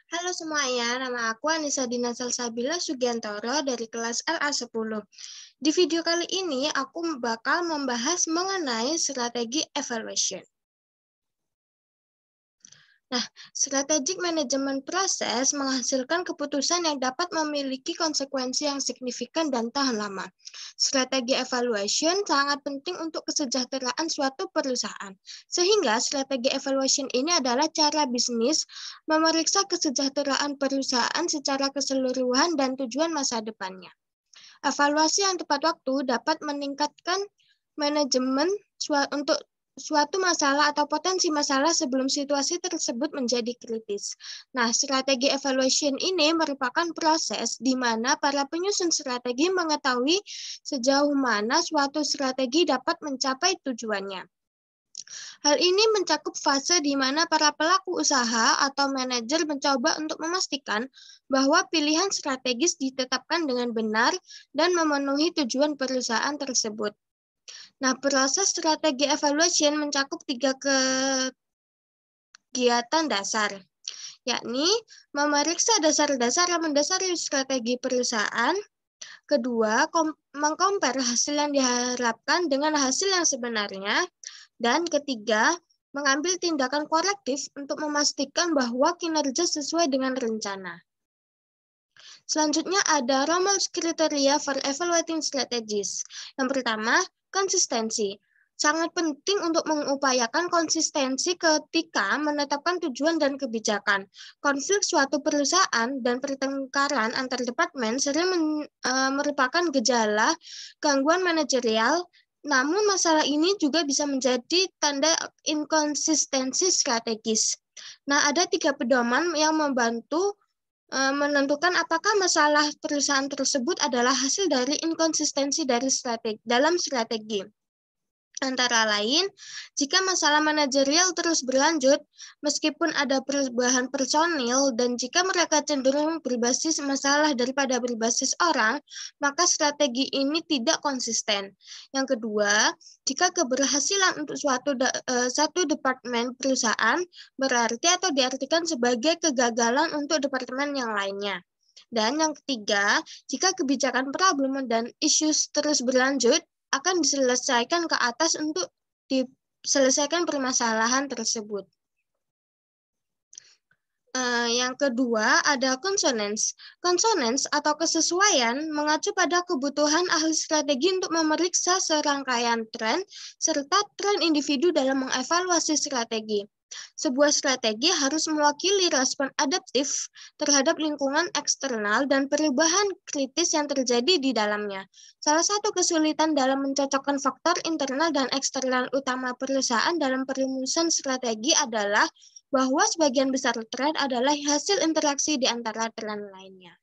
Halo semuanya, nama aku Anissa Dina Salsabila Sugiantoro dari kelas LA10. Di video kali ini, aku bakal membahas mengenai strategi evaluation. Nah, strategic manajemen proses menghasilkan keputusan yang dapat memiliki konsekuensi yang signifikan dan tahan lama. Strategi evaluation sangat penting untuk kesejahteraan suatu perusahaan. Sehingga strategi evaluation ini adalah cara bisnis memeriksa kesejahteraan perusahaan secara keseluruhan dan tujuan masa depannya. Evaluasi yang tepat waktu dapat meningkatkan manajemen untuk suatu masalah atau potensi masalah sebelum situasi tersebut menjadi kritis. Nah, strategi evaluation ini merupakan proses di mana para penyusun strategi mengetahui sejauh mana suatu strategi dapat mencapai tujuannya. Hal ini mencakup fase di mana para pelaku usaha atau manajer mencoba untuk memastikan bahwa pilihan strategis ditetapkan dengan benar dan memenuhi tujuan perusahaan tersebut. Nah, proses strategi evaluation mencakup 3 kegiatan dasar, yakni memeriksa dasar-dasar yang mendasari strategi perusahaan. Kedua, mengcompare hasil yang diharapkan dengan hasil yang sebenarnya. Dan ketiga, mengambil tindakan korektif untuk memastikan bahwa kinerja sesuai dengan rencana. Selanjutnya ada Rommel's Criteria for Evaluating Strategies. Yang pertama, konsistensi. Sangat penting untuk mengupayakan konsistensi ketika menetapkan tujuan dan kebijakan. Konflik suatu perusahaan dan pertengkaran antar departemen sering merupakan gejala gangguan manajerial. Namun masalah ini juga bisa menjadi tanda inkonsistensi strategis. Nah, ada 3 pedoman yang membantu menentukan apakah masalah perusahaan tersebut adalah hasil dari inkonsistensi dalam strategi. Antara lain, jika masalah manajerial terus berlanjut, meskipun ada perubahan personil dan jika mereka cenderung berbasis masalah daripada berbasis orang, maka strategi ini tidak konsisten. Yang kedua, jika keberhasilan untuk satu departemen perusahaan berarti atau diartikan sebagai kegagalan untuk departemen yang lainnya. Dan yang ketiga, jika kebijakan problem dan isu terus berlanjut, akan diselesaikan ke atas untuk diselesaikan permasalahan tersebut. Yang kedua ada consonance. Consonance atau kesesuaian mengacu pada kebutuhan ahli strategi untuk memeriksa serangkaian tren serta tren individu dalam mengevaluasi strategi. Sebuah strategi harus mewakili respon adaptif terhadap lingkungan eksternal dan perubahan kritis yang terjadi di dalamnya. Salah satu kesulitan dalam mencocokkan faktor internal dan eksternal utama perusahaan dalam perumusan strategi adalah bahwa sebagian besar tren adalah hasil interaksi di antara tren lainnya.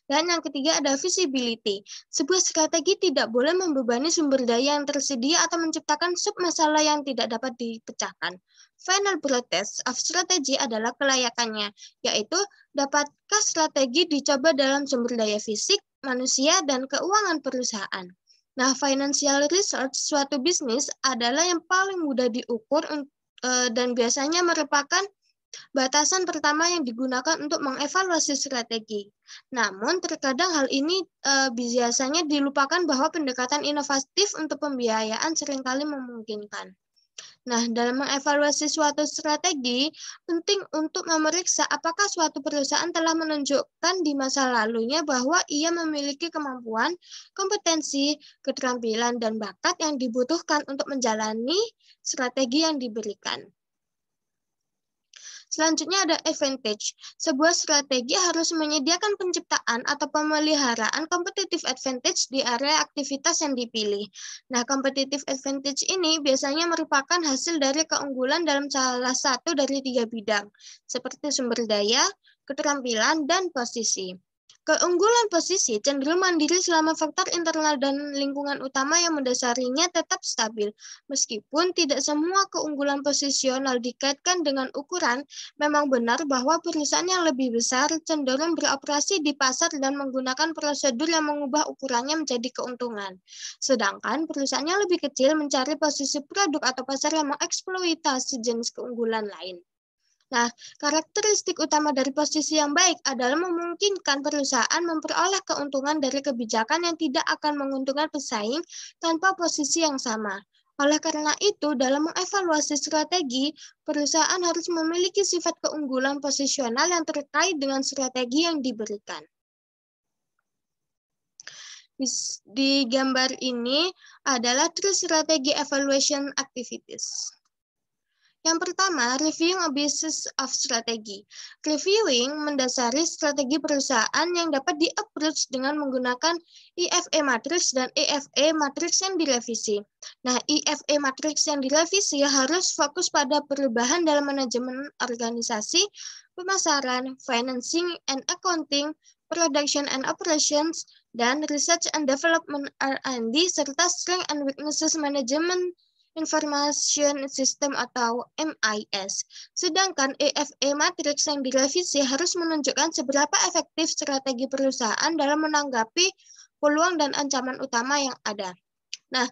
Dan yang ketiga ada visibility. Sebuah strategi tidak boleh membebani sumber daya yang tersedia atau menciptakan submasalah yang tidak dapat dipecahkan. Final test of strategy adalah kelayakannya, yaitu dapatkah strategi dicoba dalam sumber daya fisik, manusia, dan keuangan perusahaan. Nah, financial research suatu bisnis adalah yang paling mudah diukur dan biasanya merupakan batasan pertama yang digunakan untuk mengevaluasi strategi. Namun, terkadang hal ini biasanya dilupakan bahwa pendekatan inovatif untuk pembiayaan seringkali memungkinkan. Nah, dalam mengevaluasi suatu strategi, penting untuk memeriksa apakah suatu perusahaan telah menunjukkan di masa lalunya bahwa ia memiliki kemampuan, kompetensi, keterampilan, dan bakat yang dibutuhkan untuk menjalani strategi yang diberikan. Selanjutnya ada advantage. Sebuah strategi harus menyediakan penciptaan atau pemeliharaan competitive advantage di area aktivitas yang dipilih. Nah, competitive advantage ini biasanya merupakan hasil dari keunggulan dalam salah satu dari 3 bidang, seperti sumber daya, keterampilan, dan posisi. Keunggulan posisi cenderung mandiri selama faktor internal dan lingkungan utama yang mendasarinya tetap stabil. Meskipun tidak semua keunggulan posisional dikaitkan dengan ukuran, memang benar bahwa perusahaan yang lebih besar cenderung beroperasi di pasar dan menggunakan prosedur yang mengubah ukurannya menjadi keuntungan. Sedangkan perusahaan yang lebih kecil mencari posisi produk atau pasar yang mengeksploitasi jenis keunggulan lain. Nah, karakteristik utama dari posisi yang baik adalah memungkinkan perusahaan memperoleh keuntungan dari kebijakan yang tidak akan menguntungkan pesaing tanpa posisi yang sama. Oleh karena itu, dalam mengevaluasi strategi, perusahaan harus memiliki sifat keunggulan posisional yang terkait dengan strategi yang diberikan. Di gambar ini adalah 3 strategi evaluation activities. Yang pertama, reviewing a business of strategy. Reviewing mendasari strategi perusahaan yang dapat di-approach dengan menggunakan EFA matrix dan EFA matrix yang direvisi. Nah, EFA matrix yang direvisi harus fokus pada perubahan dalam manajemen organisasi, pemasaran, financing and accounting, production and operations, dan research and development R&D, serta strength and weaknesses management Information System atau MIS. Sedangkan EFA Matrix yang direvisi harus menunjukkan seberapa efektif strategi perusahaan dalam menanggapi peluang dan ancaman utama yang ada. Nah,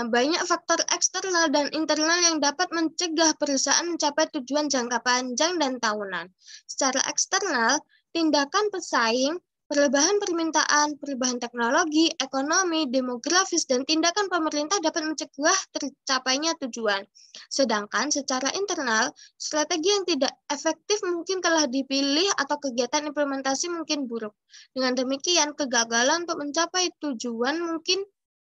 banyak faktor eksternal dan internal yang dapat mencegah perusahaan mencapai tujuan jangka panjang dan tahunan. Secara eksternal, tindakan pesaing, perubahan permintaan, perubahan teknologi, ekonomi, demografis, dan tindakan pemerintah dapat mencegah tercapainya tujuan. Sedangkan secara internal, strategi yang tidak efektif mungkin telah dipilih atau kegiatan implementasi mungkin buruk. Dengan demikian, kegagalan untuk mencapai tujuan mungkin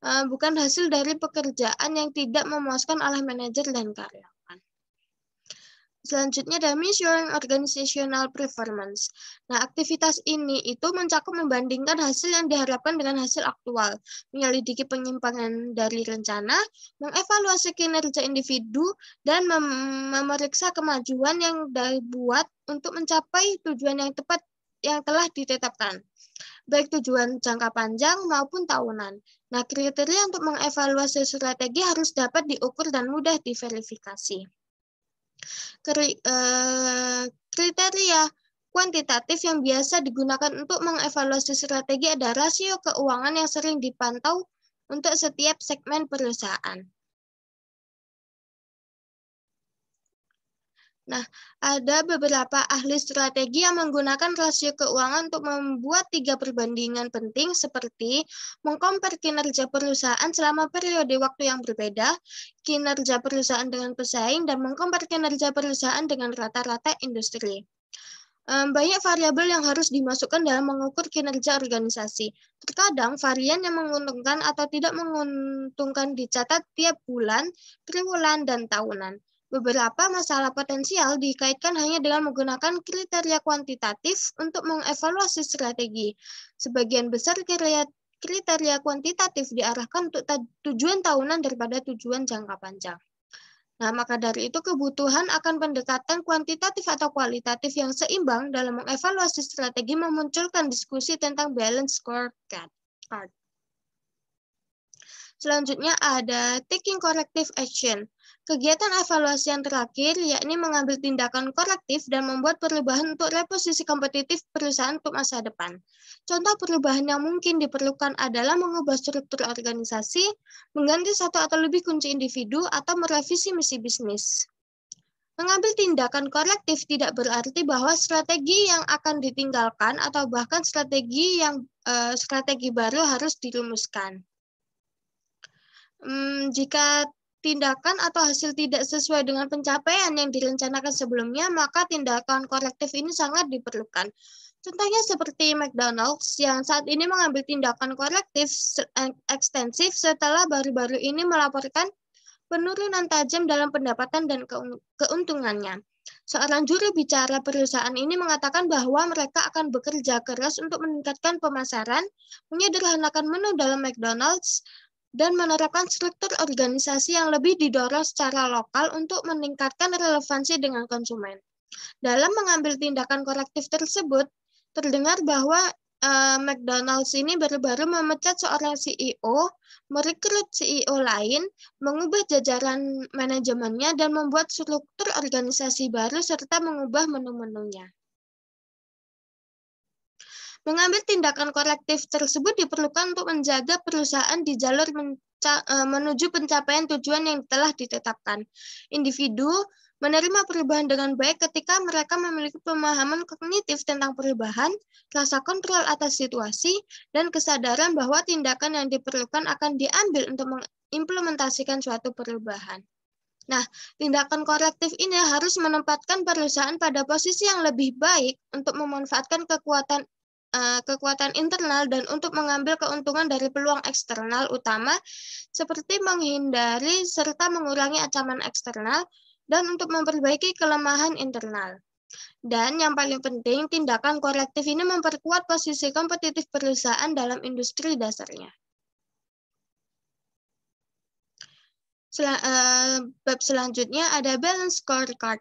bukan hasil dari pekerjaan yang tidak memuaskan oleh manajer dan karyawan. Selanjutnya ada measuring organizational performance. Nah, aktivitas ini itu mencakup membandingkan hasil yang diharapkan dengan hasil aktual, menyelidiki penyimpangan dari rencana, mengevaluasi kinerja individu, dan memeriksa kemajuan yang dibuat untuk mencapai tujuan yang tepat yang telah ditetapkan, baik tujuan jangka panjang maupun tahunan. Nah, kriteria untuk mengevaluasi strategi harus dapat diukur dan mudah diverifikasi. Kriteria kuantitatif yang biasa digunakan untuk mengevaluasi strategi ada rasio keuangan yang sering dipantau untuk setiap segmen perusahaan. Nah, ada beberapa ahli strategi yang menggunakan rasio keuangan untuk membuat 3 perbandingan penting seperti mengkompar kinerja perusahaan selama periode waktu yang berbeda, kinerja perusahaan dengan pesaing, dan mengkompar kinerja perusahaan dengan rata-rata industri. Banyak variabel yang harus dimasukkan dalam mengukur kinerja organisasi. Terkadang varian yang menguntungkan atau tidak menguntungkan dicatat tiap bulan, triwulan, dan tahunan. Beberapa masalah potensial dikaitkan hanya dengan menggunakan kriteria kuantitatif untuk mengevaluasi strategi. Sebagian besar kriteria kuantitatif diarahkan untuk tujuan tahunan daripada tujuan jangka panjang. Nah, maka dari itu kebutuhan akan pendekatan kuantitatif atau kualitatif yang seimbang dalam mengevaluasi strategi memunculkan diskusi tentang balance scorecard. Selanjutnya ada taking corrective action. Kegiatan evaluasi yang terakhir yakni mengambil tindakan korektif dan membuat perubahan untuk reposisi kompetitif perusahaan untuk masa depan. Contoh perubahan yang mungkin diperlukan adalah mengubah struktur organisasi, mengganti satu atau lebih kunci individu, atau merevisi misi bisnis. Mengambil tindakan korektif tidak berarti bahwa strategi yang akan ditinggalkan atau bahkan strategi baru harus dirumuskan. Jika tindakan atau hasil tidak sesuai dengan pencapaian yang direncanakan sebelumnya, maka tindakan korektif ini sangat diperlukan. Contohnya seperti McDonald's yang saat ini mengambil tindakan korektif ekstensif setelah baru-baru ini melaporkan penurunan tajam dalam pendapatan dan keuntungannya. Seorang juru bicara perusahaan ini mengatakan bahwa mereka akan bekerja keras untuk meningkatkan pemasaran, menyederhanakan menu dalam McDonald's, dan menerapkan struktur organisasi yang lebih didorong secara lokal untuk meningkatkan relevansi dengan konsumen. Dalam mengambil tindakan korektif tersebut, terdengar bahwa McDonald's ini baru-baru memecat seorang CEO, merekrut CEO lain, mengubah jajaran manajemennya, dan membuat struktur organisasi baru serta mengubah menu-menunya. Mengambil tindakan korektif tersebut diperlukan untuk menjaga perusahaan di jalur menuju pencapaian tujuan yang telah ditetapkan. Individu menerima perubahan dengan baik ketika mereka memiliki pemahaman kognitif tentang perubahan, rasa kontrol atas situasi, dan kesadaran bahwa tindakan yang diperlukan akan diambil untuk mengimplementasikan suatu perubahan. Nah, tindakan korektif ini harus menempatkan perusahaan pada posisi yang lebih baik untuk memanfaatkan kekuatan internal dan untuk mengambil keuntungan dari peluang eksternal utama seperti menghindari serta mengurangi ancaman eksternal dan untuk memperbaiki kelemahan internal. Dan yang paling penting, tindakan korektif ini memperkuat posisi kompetitif perusahaan dalam industri dasarnya. Bab selanjutnya ada balance scorecard.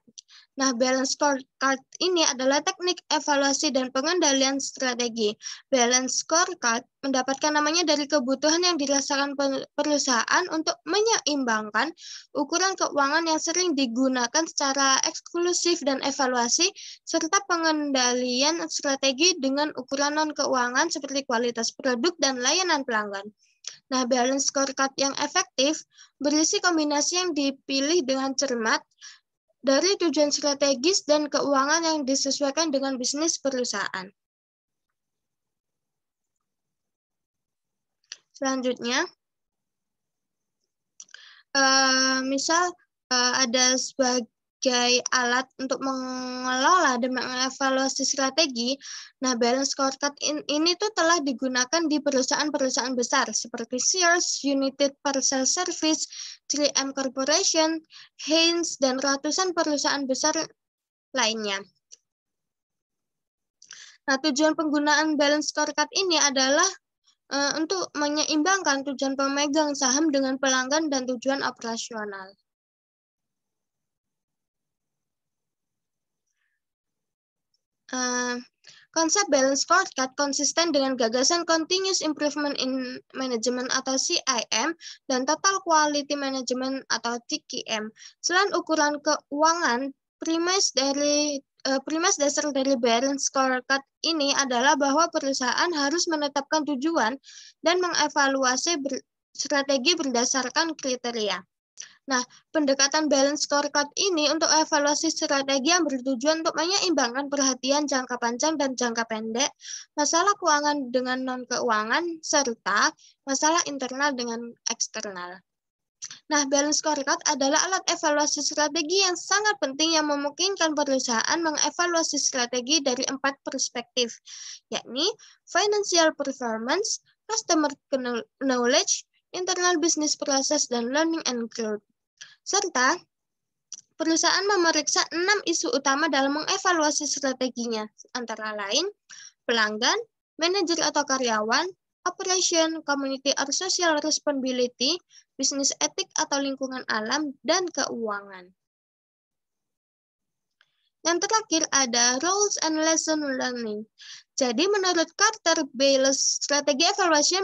Nah, balance scorecard ini adalah teknik evaluasi dan pengendalian strategi. Balance scorecard mendapatkan namanya dari kebutuhan yang dirasakan perusahaan untuk menyeimbangkan ukuran keuangan yang sering digunakan secara eksklusif dan evaluasi, serta pengendalian strategi dengan ukuran non-keuangan seperti kualitas produk dan layanan pelanggan. Nah, balance scorecard yang efektif berisi kombinasi yang dipilih dengan cermat dari tujuan strategis dan keuangan yang disesuaikan dengan bisnis perusahaan. Selanjutnya, misal ada sebagai alat untuk mengelola dan mengevaluasi strategi. Nah, balance scorecard ini tuh telah digunakan di perusahaan-perusahaan besar seperti Sears, United Parcel Service, 3M Corporation, Heinz, dan ratusan perusahaan besar lainnya. Nah, tujuan penggunaan balance scorecard ini adalah untuk menyeimbangkan tujuan pemegang saham dengan pelanggan dan tujuan operasional. Konsep balance scorecard konsisten dengan gagasan Continuous Improvement in Management atau CIM dan Total Quality Management atau TQM. Selain ukuran keuangan, premis dasar dari balance scorecard ini adalah bahwa perusahaan harus menetapkan tujuan dan mengevaluasi strategi berdasarkan kriteria. Nah, pendekatan balance scorecard ini untuk evaluasi strategi yang bertujuan untuk menyeimbangkan perhatian jangka panjang dan jangka pendek, masalah keuangan dengan non-keuangan, serta masalah internal dengan eksternal. Nah, balance scorecard adalah alat evaluasi strategi yang sangat penting yang memungkinkan perusahaan mengevaluasi strategi dari 4 perspektif, yakni financial performance, customer knowledge, internal business process, dan learning and growth. Serta perusahaan memeriksa 6 isu utama dalam mengevaluasi strateginya, antara lain pelanggan, manajer atau karyawan, operation, community or social responsibility, bisnis etik atau lingkungan alam, dan keuangan. Yang terakhir ada roles and lesson learning. Jadi menurut Carter Bayless, strategi evaluasi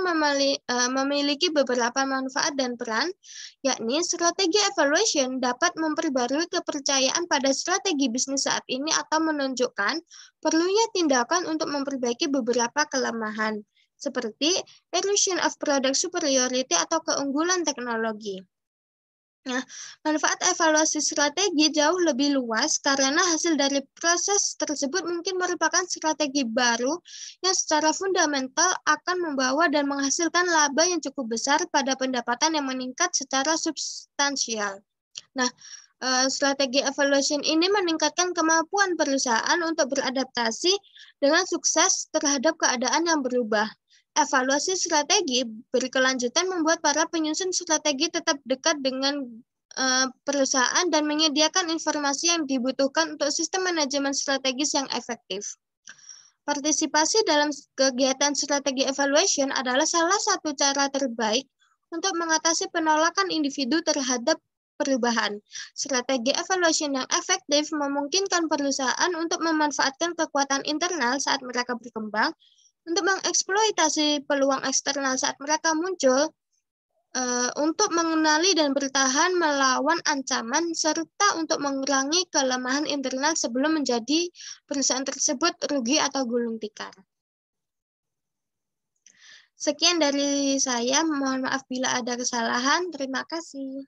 memiliki beberapa manfaat dan peran, yakni strategi evaluation dapat memperbarui kepercayaan pada strategi bisnis saat ini atau menunjukkan perlunya tindakan untuk memperbaiki beberapa kelemahan, seperti erosion of product superiority atau keunggulan teknologi. Nah, manfaat evaluasi strategi jauh lebih luas karena hasil dari proses tersebut mungkin merupakan strategi baru yang secara fundamental akan membawa dan menghasilkan laba yang cukup besar pada pendapatan yang meningkat secara substansial. Nah, strategi evaluation ini meningkatkan kemampuan perusahaan untuk beradaptasi dengan sukses terhadap keadaan yang berubah. Evaluasi strategi berkelanjutan membuat para penyusun strategi tetap dekat dengan perusahaan dan menyediakan informasi yang dibutuhkan untuk sistem manajemen strategis yang efektif. Partisipasi dalam kegiatan strategi evaluation adalah salah satu cara terbaik untuk mengatasi penolakan individu terhadap perubahan. Strategi evaluation yang efektif memungkinkan perusahaan untuk memanfaatkan kekuatan internal saat mereka berkembang, untuk mengeksploitasi peluang eksternal saat mereka muncul, untuk mengenali dan bertahan melawan ancaman, serta untuk mengurangi kelemahan internal sebelum menjadi perusahaan tersebut rugi atau gulung tikar. Sekian dari saya, mohon maaf bila ada kesalahan. Terima kasih.